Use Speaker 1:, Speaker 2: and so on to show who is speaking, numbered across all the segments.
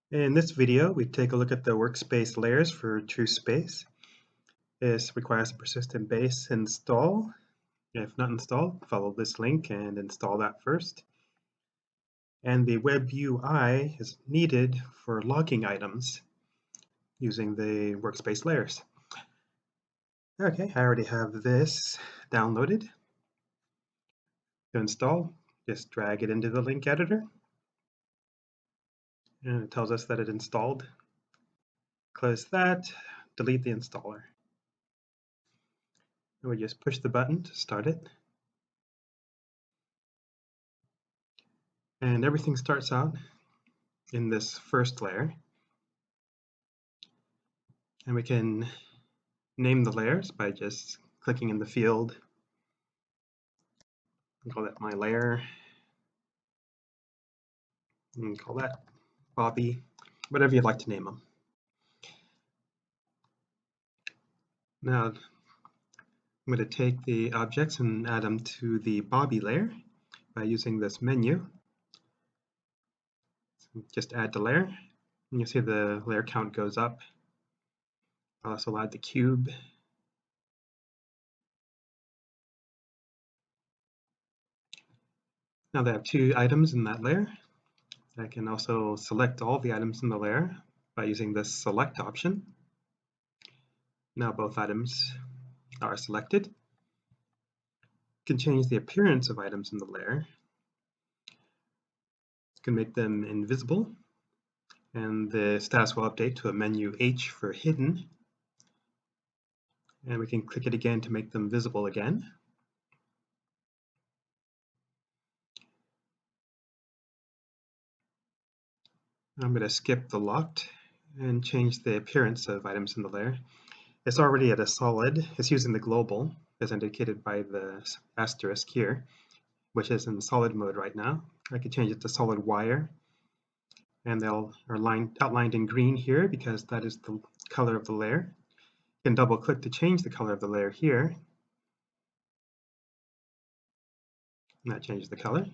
Speaker 1: In this video, we take a look at the workspace layers for trueSpace. This requires a persistent base install. If not installed, follow this link and install that first. And the web UI is needed for logging items using the workspace layers. Okay, I already have this downloaded. To install, just drag it into the link editor. And it tells us that it installed. Close that, delete the installer. And we just push the button to start it. And everything starts out in this first layer. And we can name the layers by just clicking in the field. I'll call that my layer. And call that Bobby, whatever you'd like to name them. Now, I'm going to take the objects and add them to the Bobby layer by using this menu. So just add the layer, and you'll see the layer count goes up. I'll also add the cube. Now that I have two items in that layer, I can also select all the items in the layer by using this select option. Now both items are selected. You can change the appearance of items in the layer. You can make them invisible, and the status will update to a menu H for hidden. And we can click it again to make them visible again. I'm going to skip the locked and change the appearance of items in the layer. It's already at a solid. It's using the global as indicated by the asterisk here, which is in solid mode right now. I can change it to solid wire, and they'll are outlined in green here because that is the color of the layer. You can double click to change the color of the layer here, and that changes the color.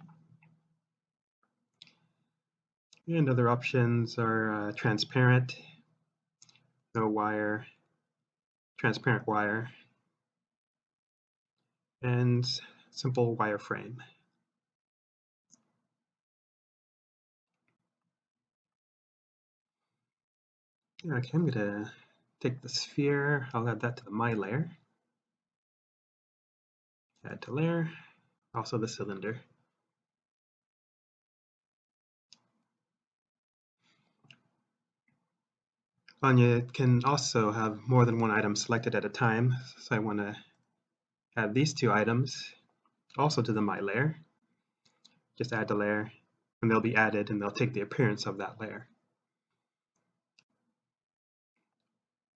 Speaker 1: And other options are transparent, no wire, transparent wire, and simple wireframe. Okay, I'm going to take the sphere, I'll add that to the my layer. Add to layer, also the cylinder. And you can also have more than one item selected at a time. So I want to add these two items also to the my layer. Just add the layer, and they'll be added, and they'll take the appearance of that layer.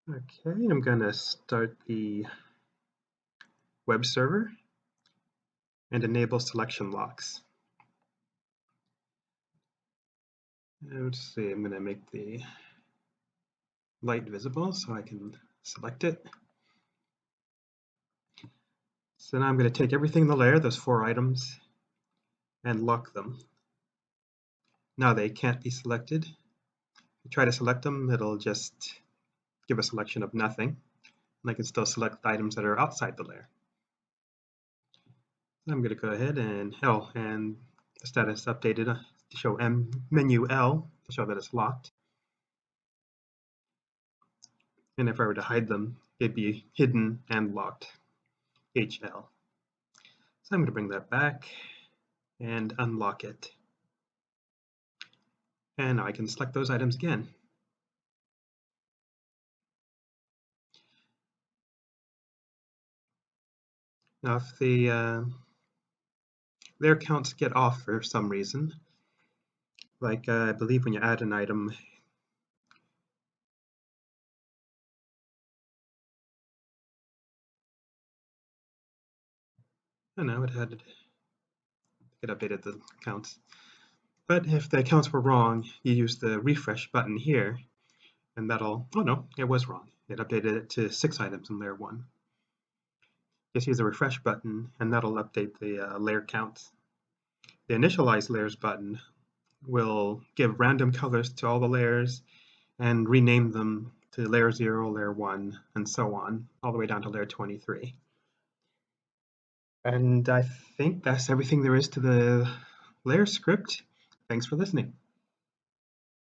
Speaker 1: Okay, I'm going to start the web server and enable selection locks. Let's see, I'm going to make the light visible so I can select it. So now I'm going to take everything in the layer, those four items, and lock them. Now they can't be selected. If you try to select them, it'll just give a selection of nothing. And I can still select the items that are outside the layer. I'm going to go ahead and and the status updated to show menu L to show that it's locked. And if I were to hide them, it'd be hidden and locked, HL. So I'm going to bring that back and unlock it. And now I can select those items again. Now if the layer counts get off for some reason, like I believe when you add an item, I don't know, it updated the counts. But if the counts were wrong, you use the refresh button here, and that'll, oh no, it was wrong. It updated it to 6 items in layer 1. Just use the refresh button, and that'll update the layer counts. The initialize layers button will give random colors to all the layers and rename them to layer 0, layer 1, and so on, all the way down to layer 23. And I think that's everything there is to the layer script. Thanks for listening.